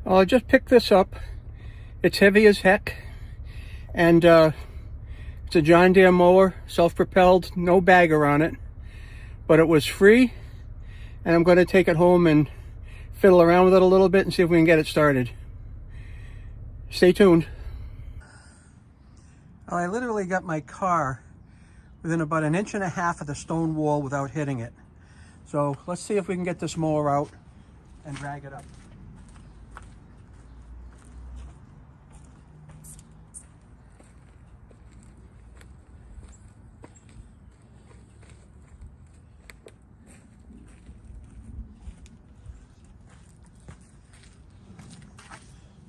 Well, I just picked this up. It's heavy as heck, and it's a John Deere mower, self-propelled, no bagger on it, but it was free, and I'm going to take it home and fiddle around with it a little bit and see if we can get it started. Stay tuned. Well, I literally got my car within about 1.5 inches of the stone wall without hitting it. So let's see if we can get this mower out and drag it up.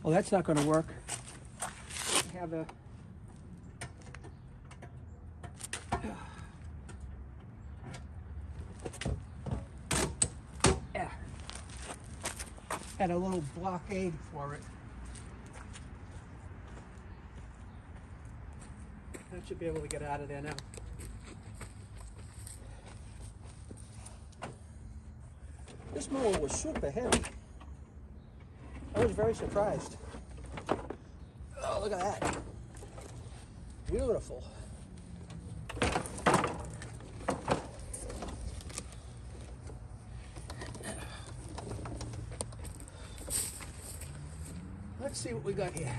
Well, that's not going to work. I have a had a little blockade for it. I should be able to get out of there now. This mower was super heavy. I was very surprised. Oh, look at that. Beautiful. Let's see what we got here.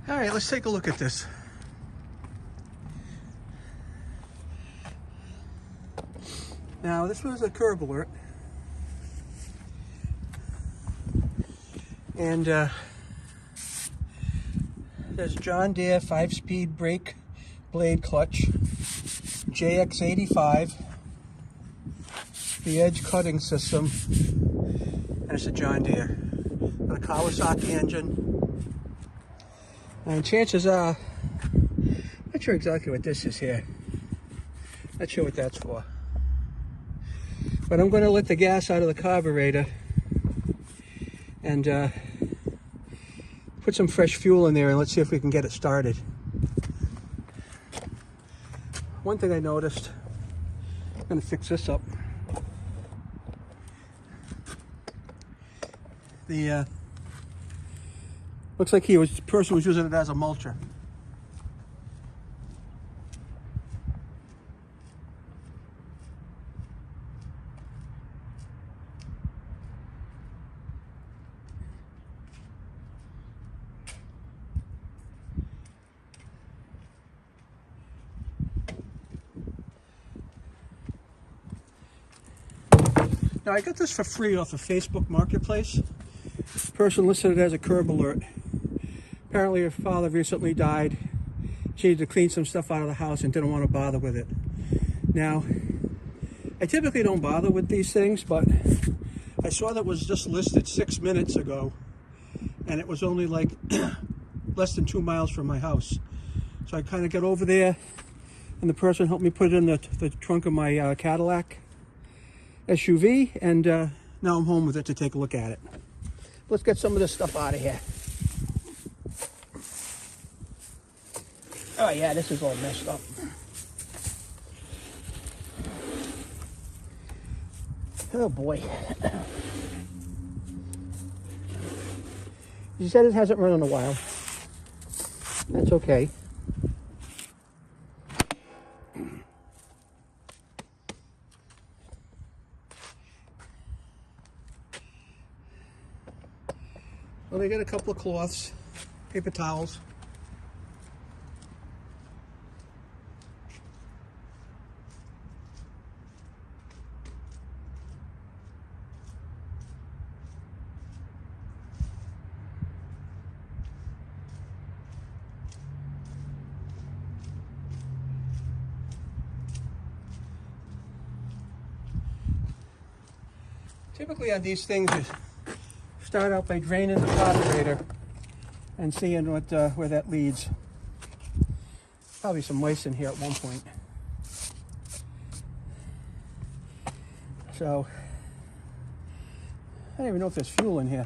All right, let's take a look at this. Now, this was a curb alert. And there's John Deere 5-speed brake blade clutch, JX75, the edge cutting system, and it's a John Deere. Got a Kawasaki engine. And chances are, not sure exactly what this is here. Not sure what that's for. But I'm going to let the gas out of the carburetor and put some fresh fuel in there, and let's see if we can get it started. One thing I noticed, I'm going to fix this up. The looks like the person was using it as a mulcher. Now, I got this for free off of Facebook Marketplace. The person listed it as a curb alert. Apparently her father recently died. She needed to clean some stuff out of the house and didn't want to bother with it. Now, I typically don't bother with these things, but I saw that it was just listed 6 minutes ago, and it was only like less than 2 miles from my house. So I kind of got over there, and the person helped me put it in the trunk of my Cadillac SUV, and now I'm home with it to take a look at it. Let's get some of this stuff out of here. Oh yeah, this is all messed up. Oh boy. He said it hasn't run in a while. That's okay. Well, they got a couple of cloths, paper towels. Typically on these things, you start out by draining the carburetor and seeing what where that leads. Probably some mice in here at one point. So, I don't even know if there's fuel in here.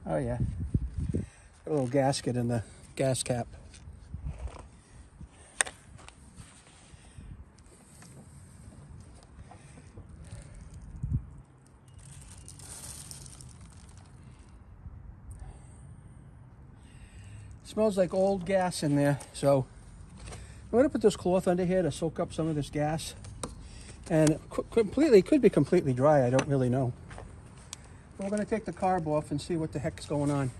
Oh yeah, a little gasket in the gas cap. Smells like old gas in there, so I'm going to put this cloth under here to soak up some of this gas. And it could be completely dry, I don't really know. We're going to take the carb off and see what the heck's going on.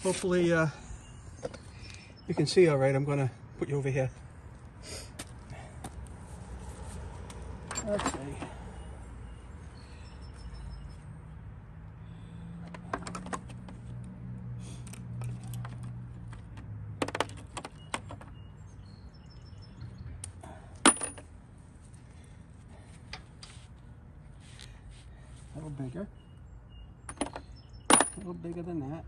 Hopefully you can see all right. I'm going to put you over here. Let's see. A little bigger. A little bigger than that.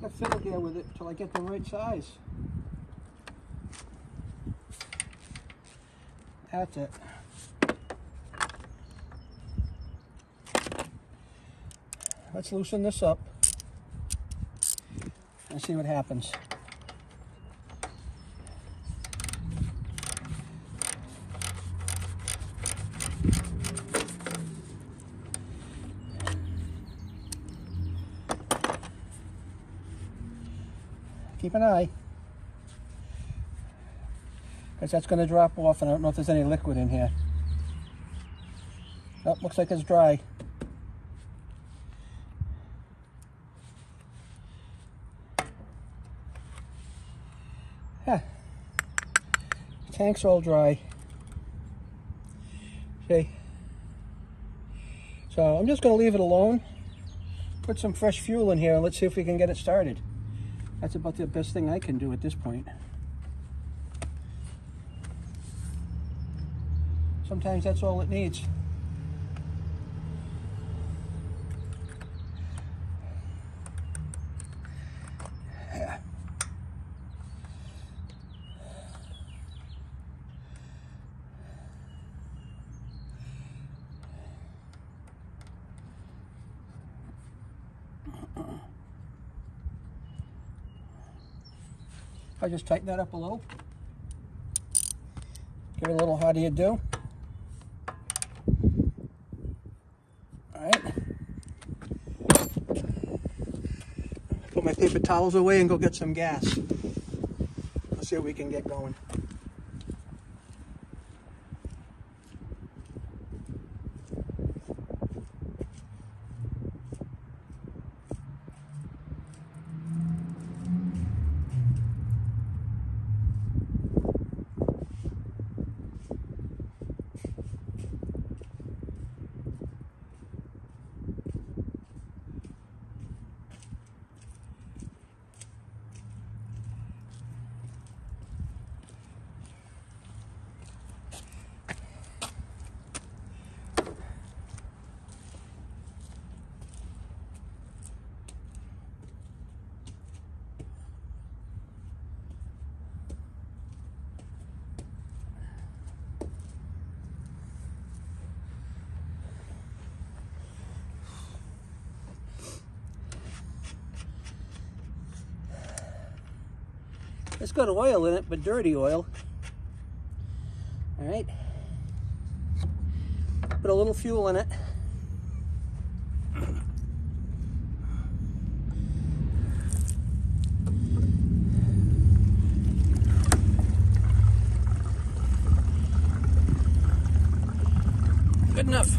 I fiddle here with it until I get the right size. That's it. Let's loosen this up and see what happens. Keep an eye, because that's going to drop off, and I don't know if there's any liquid in here. Oh, looks like it's dry. Yeah, tank's all dry. See? So I'm just going to leave it alone, put some fresh fuel in here, and let's see if we can get it started. That's about the best thing I can do at this point. Sometimes that's all it needs. Yeah. I just tighten that up a little. Give it a little how do you do. All right. Put my paper towels away and go get some gas. Let's see if we can get going. It's got oil in it, but dirty oil. All right. Put a little fuel in it. good enough.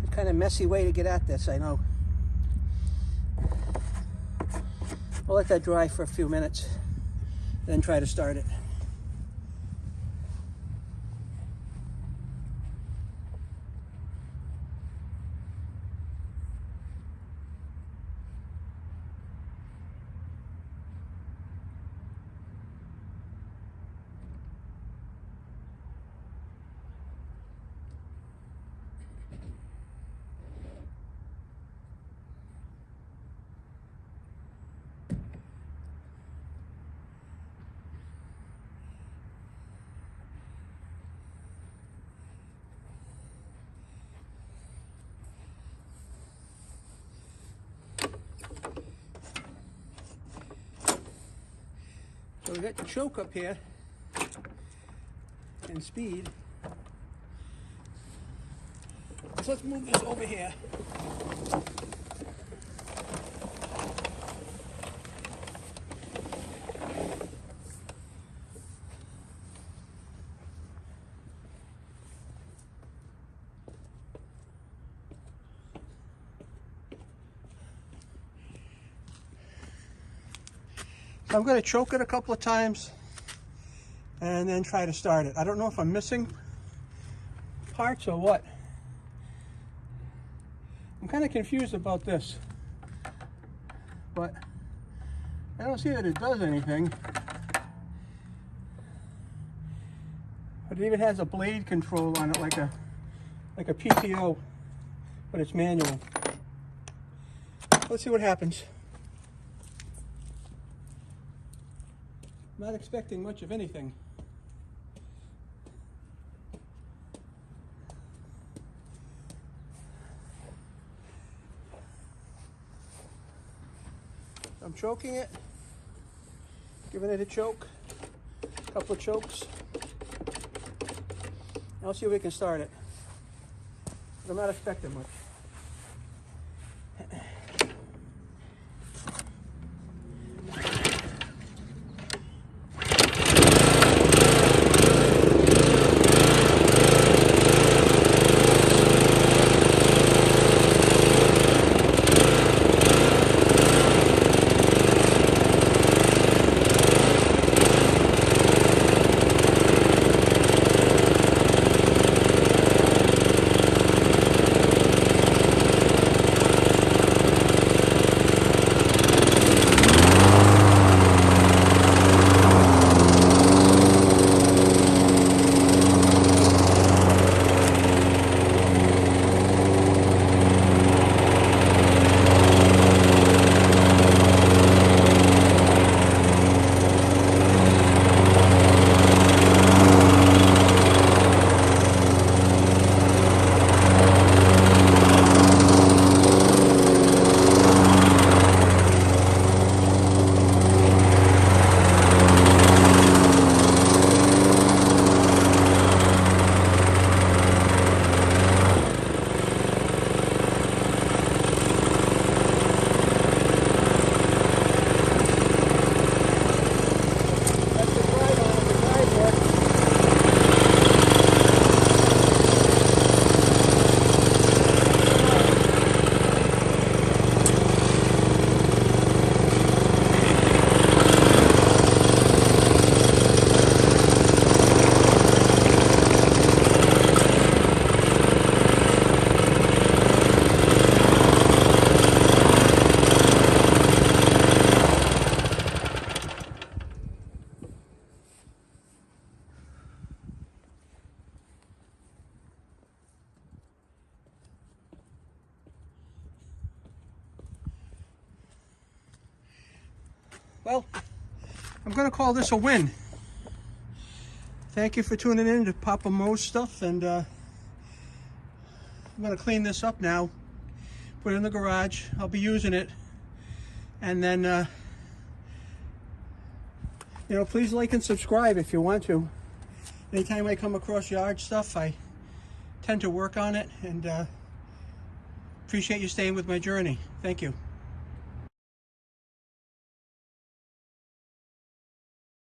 It's kind of messy way to get at this, I know. We'll let that dry for a few minutes, then try to start it. So we got the choke up here and speed. So let's move this over here. So I'm going to choke it a couple of times and then try to start it. I don't know if I'm missing parts or what. I'm kind of confused about this, but I don't see that it does anything. But it even has a blade control on it, like a PTO, but it's manual. Let's see what happens. Not expecting much of anything. I'm choking it, giving it a choke, a couple of chokes. I'll see if we can start it. But I'm not expecting much. Well, I'm going to call this a win. Thank you for tuning in to Papa Mows Stuff, and I'm going to clean this up now, put it in the garage. I'll be using it, and then you know, please like and subscribe if you want to. Anytime I come across yard stuff, I tend to work on it, and appreciate you staying with my journey. Thank you.